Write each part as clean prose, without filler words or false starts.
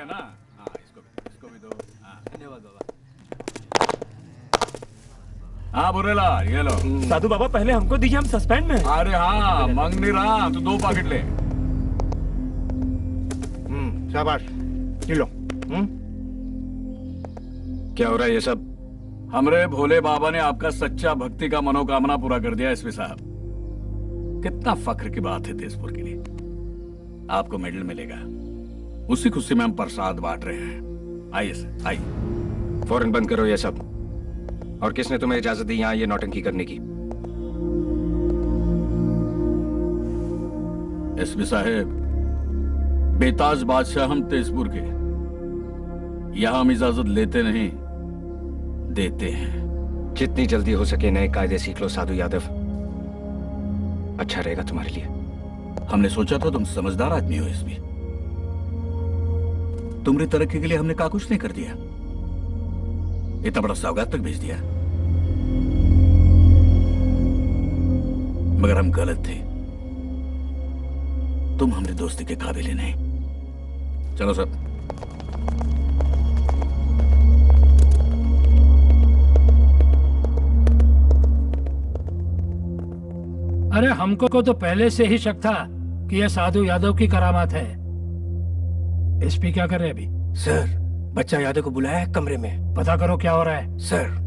गया ना? हाँ, इसको भी दो। हाँ, धन्यवाद बाबा। हाँ बुरेलाल, ये लो। साधु बाबा पहले हमको दीजिए, हम सस्पेंड में हैं। अरे हाँ, मांग नहीं रहा, तू 2 पैकेट ले। शाबाश, ये लो। क्या हो रहा है ये सब? हमरे भोले बाबा ने आपका सच्चा भक्ति का मनोकामना पूरा कर दिया एसपी साहब। कितना फख्र की बात है तेजपुर के लिए। आपको मेडल मिलेगा। उसी खुशी में हम प्रसाद बांट रहे हैं। आइए सर, आइए। फौरन बंद करो ये सब। और किसने तुम्हें इजाजत दी यहाँ ये नौटंकी करने की? एसपी साहब, बेताज बादशाह हम तेजपुर के। यहां हम इजाजत लेते नहीं, देते हैं। जितनी जल्दी हो सके नए कायदे सीख लो साधु यादव, अच्छा रहेगा तुम्हारे लिए। हमने सोचा था तुम समझदार आदमी हो एसपी। तुम्हारी तरक्की के लिए हमने का कुछ नहीं कर दिया। इतना बड़ा सौगात तक भेज दिया। मगर हम गलत थे। तुम हमारी दोस्ती के काबिल ही नहीं। चलो सब। अरे हमको को तो पहले से ही शक था कि यह साधु यादव की करामात है। एसपी क्या कर रहे हैं अभी? सर, बच्चा यादव को बुलाया है कमरे में। पता करो क्या हो रहा है। सर।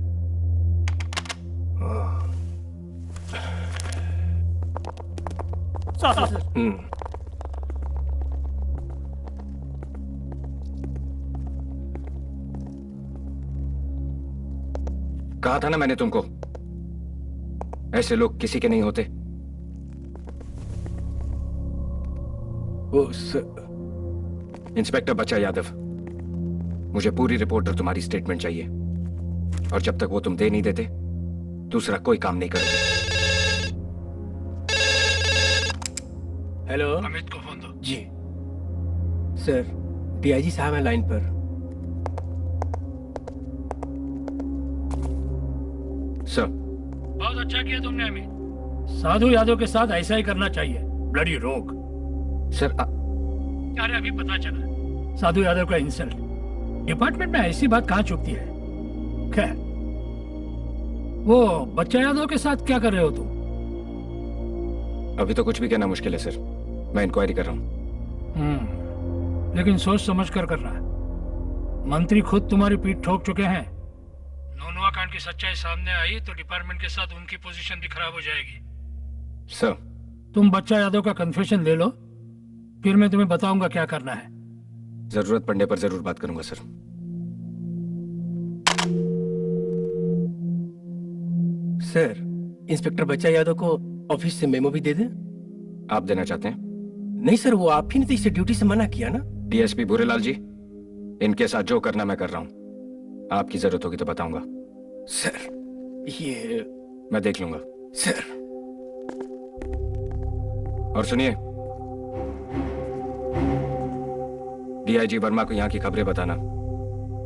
कहा था ना मैंने तुमको, ऐसे लोग किसी के नहीं होते। इंस्पेक्टर बच्चा यादव, मुझे पूरी रिपोर्ट और तुम्हारी स्टेटमेंट चाहिए। और जब तक वो तुम दे नहीं देते, दूसरा कोई काम नहीं करोगे। हेलो, अमित को फोन दो। जी सर, डीआईजी साहब हैं लाइन पर। सर। बहुत अच्छा किया तुमने अमित। साधु यादव के साथ ऐसा ही करना चाहिए। ब्लडी रोग। सर अरे अभी पता चला साधु यादव का इंसल्ट। डिपार्टमेंट में ऐसी बात कहाँ चुकती है। खैर, वो बच्चा यादव के साथ क्या कर रहे हो तुम? अभी तो कुछ भी कहना मुश्किल है सर, मैं इंक्वायरी कर रहा हूँ। लेकिन सोच समझ कर करना है। मंत्री खुद तुम्हारी पीठ ठोक चुके हैं। नोनवा कांड की सच्चाई सामने आई तो डिपार्टमेंट के साथ उनकी पोजीशन भी खराब हो जाएगी। सर, तुम बच्चा यादव का कन्फेशन ले लो, फिर मैं तुम्हें बताऊंगा क्या करना है। जरूरत पड़ने पर जरूर बात करूंगा सर। सर, इंस्पेक्टर बच्चा यादव को ऑफिस से मेमो भी दे दें। आप देना चाहते हैं? नहीं सर, वो आप ही ने तो इसे ड्यूटी से मना किया ना। डीएसपी भूरेलाल जी, इनके साथ जो करना मैं कर रहा हूं। आपकी जरूरत होगी तो बताऊंगा। सर, ये मैं देख लूंगा सर। और सुनिए, डीआईजी वर्मा को यहाँ की खबरें बताना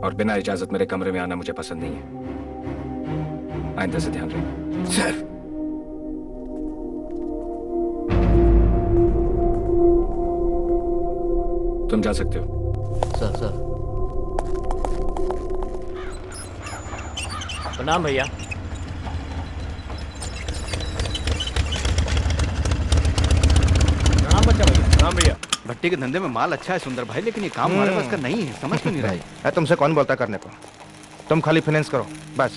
और बिना इजाजत मेरे कमरे में आना मुझे पसंद नहीं है। आइंदा से ध्यान रखें। सर। तुम जा सकते हो। सर। प्रणाम भैया। प्रणाम बच्चा भैया। प्रणाम भैया। भट्टी के धंधे में माल अच्छा है सुंदर भाई, लेकिन ये काम हमारे पास का नहीं है। समझ क्यों नहीं रहा है? तुमसे कौन बोलता करने को? तुम खाली फाइनेंस करो बस।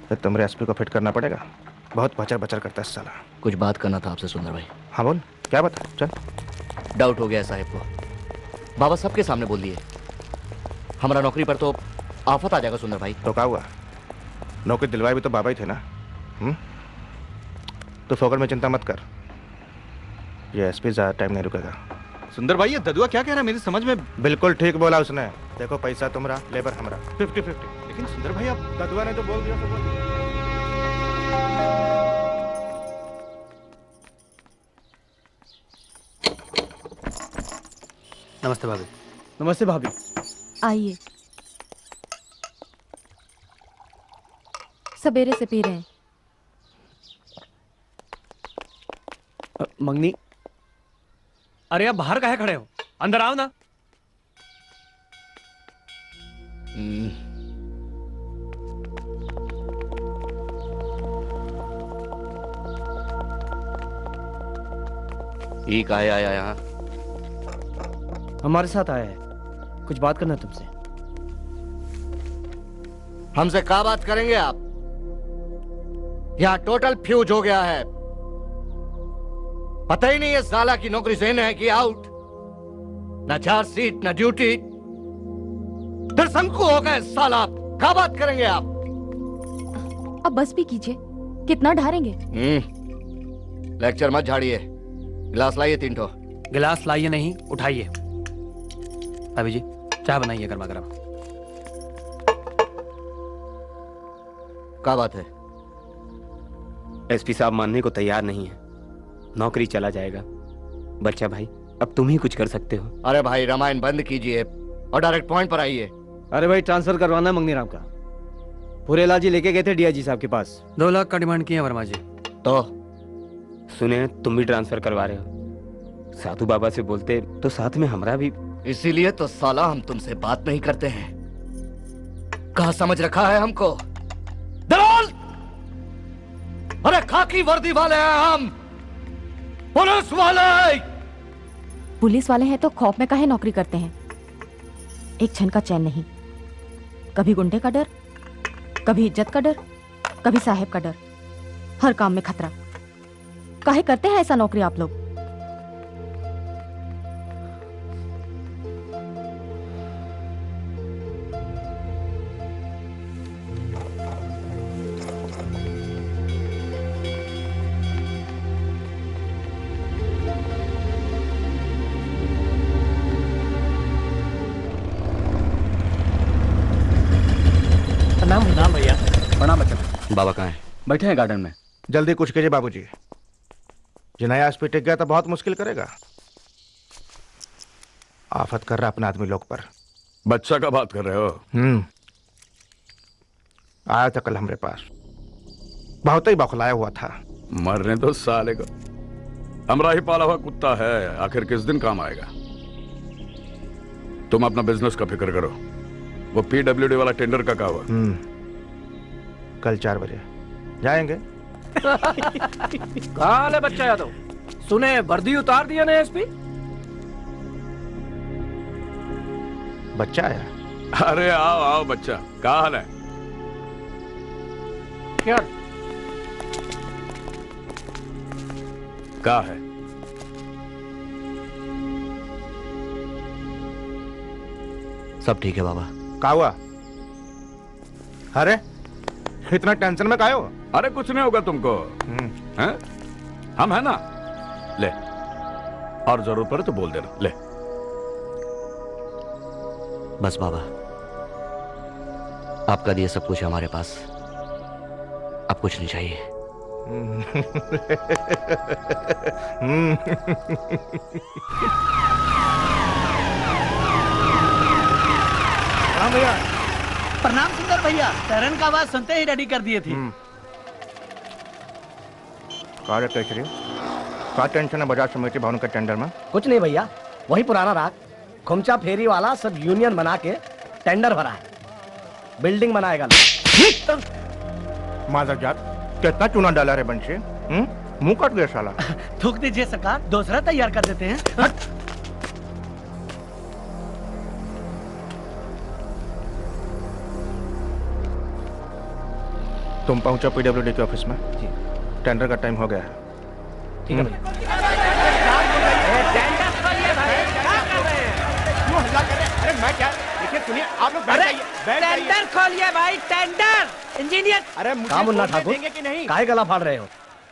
फिर तुमरे एसपी को फिट करना पड़ेगा। बहुत बचर बचर करता है साला। कुछ बात करना था आपसे सुंदर भाई। हाँ बोल, क्या बता। चल। डाउट हो गया है साहब को। बाबा सबके सामने बोल दिए। हमारा नौकरी पर तो आफत आ जाएगा सुंदर भाई। तो क्या हुआ? नौकरी दिलवाए भी तो बाबा ही थे ना। तो फोकट में चिंता मत कर, ये एसपी ज्यादा टाइम नहीं रुकेगा। सुंदर भाई, ये ददुआ क्या कह रहा है? मेरी समझ में। बिल्कुल ठीक बोला उसने। देखो, पैसा तुम्हारा, लेबर हमारा, 50-50। लेकिन सुंदर भाई, आप ददुआ ने जो बोल दिया तो बोल दिया। नमस्ते भाभी। नमस्ते भाभी। आइए। सवेरे से पी रहे हैं। मंगनी, अरे आप बाहर काहे खड़े हो? अंदर आओ ना। ये काहे आया यहाँ? हमारे साथ आया है, कुछ बात करना है तुमसे। हमसे क्या बात करेंगे आप? यहाँ टोटल फ्यूज हो गया है। पता ही नहीं है साला की नौकरी से इन है कि आउट। न चार्जशीट न ड्यूटी, फिर शंकु हो गए साला। क्या बात करेंगे आप? अब बस भी कीजिए, कितना ढारेंगे? लेक्चर मत झाड़िए। गिलास लाइए 3 ठो। गिलास लाइए नहीं, उठाइए। अभी जी चाय बनाइए गर्मा गर्म। क्या बात है? एसपी साहब मानने को तैयार नहीं है। नौकरी चला जाएगा। बच्चा भाई, अब तुम ही कुछ कर सकते हो। अरे भाई रामायण बंद कीजिए और डायरेक्ट पॉइंट पर आइए। अरे भाई ट्रांसफर करवाना है मंगनी राम का। पूरे इलाज लेके गए थे डीआईजी साहब के पास। 2 लाख का डिमांड किया वर्मा जी। तो सुने तुम भी ट्रांसफर करवा रहे हो। साधु बाबा से बोलते तो साथ में हमरा भी। इसीलिए तो साला हम तुमसे बात नहीं करते हैं। कहा समझ रखा है हमको? दलाल! अरे खाकी वर्दी वाले हैं हम, पुलिस वाले। पुलिस वाले हैं तो खौफ में काहे नौकरी करते हैं? एक क्षण का चैन नहीं। कभी गुंडे का डर, कभी इज्जत का डर, कभी साहेब का डर। हर काम में खतरा। काहे करते हैं ऐसा नौकरी आप लोग? प्रणाम भैया। प्रणाम बच्चा। बाबा कहाँ है? बैठे हैं गार्डन में। जल्दी कुछ कीजिए बाबूजी। ये नया एसपी टिक गया तो बहुत मुश्किल करेगा। आफत कर रहा अपने आदमी लोग पर। बच्चा का बात कर रहे हो? आया था कल हमारे पास, बहुत ही बौखलाया हुआ था। मरने दो साले को। हमरा ही पाला हुआ कुत्ता है, आखिर किस दिन काम आएगा। तुम अपना बिजनेस का फिक्र करो। वो पीडब्ल्यूडी वाला टेंडर का क्या हुआ? कल 4 बजे जाएंगे। कहाँ हाल है बच्चा यादव? सुने वर्दी उतार दिया ना एसपी। बच्चा आया? अरे आओ आओ बच्चा, क्या हाल है? क्या क्या है? सब ठीक है बाबा। क्या हुआ? अरे इतना टेंशन में काहे हो? अरे कुछ नहीं होगा तुमको। हैं? हम है ना। ले, और जरूरत पड़े तो बोल देना। ले बस बाबा, आपका दिया सब कुछ है हमारे पास। अब कुछ नहीं चाहिए। भैया प्रणाम सुंदर भैया। टर्न का आवाज सुनते ही रेडी कर दिए थे। क्या टेंशन है बजाज समिति भवन के टेंडर में? कुछ नहीं भैया, वही पुराना राग खुमचा फेरी वाला सब यूनियन बना के टेंडर भरा है। बिल्डिंग बनाएगा। माधव जात कितना चूना डाला रे बंशी? मुंह कट गया साला। थूक दीजिए सरकार, दूसरा तैयार कर देते हैं। तुम पहुंचो पीडब्ल्यूडी के ऑफिस में। जी। टेंडर का टाइम हो गया है। ठीक है भैया। अरे मैं क्या? देखिए सुनिए, आप लोग टेंडर खोलिए भाई, टेंडर। इंजीनियर। अरे काम मुन्ना ठाकुर देंगे कि नहीं? काहे गला फाड़ रहे हो?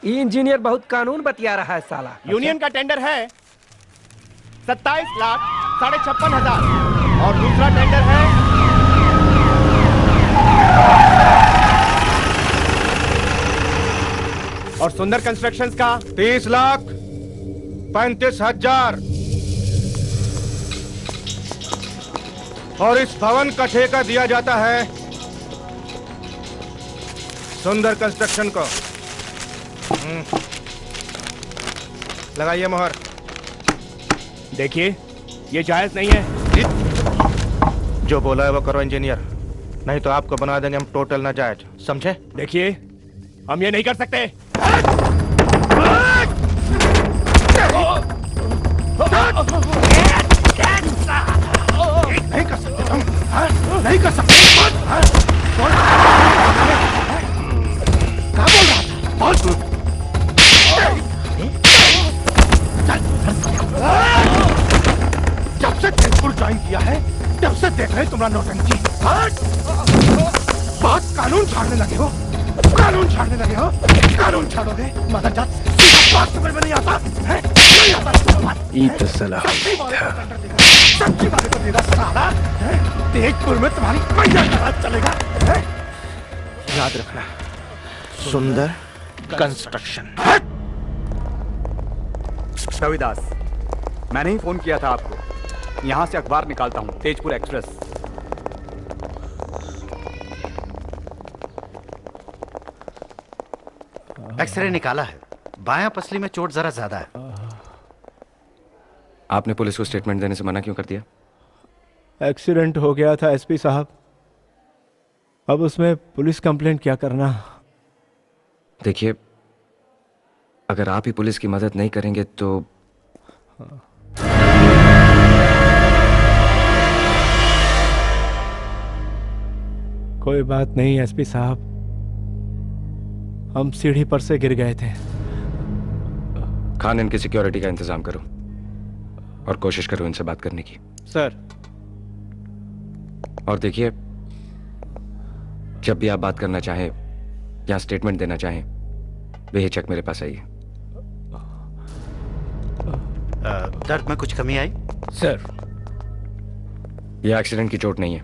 ये इंजीनियर बहुत कानून बतिया रहा है साला। यूनियन का टेंडर है 27,56,5000 और दूसरा टेंडर है और सुंदर कंस्ट्रक्शंस का 30,35,000 और इस भवन का ठेका दिया जाता है सुंदर कंस्ट्रक्शन को। लगाइए मोहर। देखिए ये जायज नहीं है। जो बोला है वो करो इंजीनियर। नहीं तो आपको बना देंगे हम टोटल नाजायज, समझे? देखिए, हम ये नहीं कर सकते। नहीं कर सकते तुम, नहीं कर सकते। क्या बोल रहा था? बोल तू। जब से तेजपुर ज्वाइन किया है तब से देख रहे तुम्हारा नौटंकी। बात कानून छाड़ने लगे हो, कानून छाड़ने लगे हो, कानून छाड़ोगे मदर जात। बात समझ में नहीं आता है? नहीं आता। ये तो सलाह सच्ची बात को देगा साला। तेजपुर में तुम्हारी मैया का राज चलेगा। याद रखना, सुंदर कंस्ट्रक्शन। रविदास, मैंने ही फोन किया था आपको। यहां से अखबार निकालता हूं, तेजपुर एक्सप्रेस। एक्सरे निकाला है, बायां पसली में चोट जरा ज्यादा है। आपने पुलिस को स्टेटमेंट देने से मना क्यों कर दिया? एक्सीडेंट हो गया था एसपी साहब, अब उसमें पुलिस कंप्लेंट क्या करना। देखिए, अगर आप ही पुलिस की मदद नहीं करेंगे तो कोई बात नहीं एसपी साहब, हम सीढ़ी पर से गिर गए थे। खान, इनकी सिक्योरिटी का इंतजाम करो और कोशिश करो इनसे बात करने की। सर। और देखिए, जब भी आप बात करना चाहें या स्टेटमेंट देना चाहें, बेहिचक मेरे पास आइए। दर्द में कुछ कमी आई? सर, यह एक्सीडेंट की चोट नहीं है,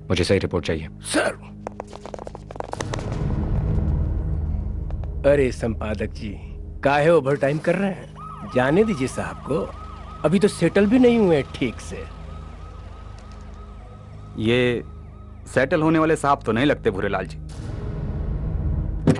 मुझे सही रिपोर्ट चाहिए। सर। अरे संपादक जी, काहे ओवर टाइम कर रहे हैं? जाने दीजिए साहब को, अभी तो सेटल भी नहीं हुए ठीक से। ये सेटल होने वाले साहब तो नहीं लगते भूरेलाल जी।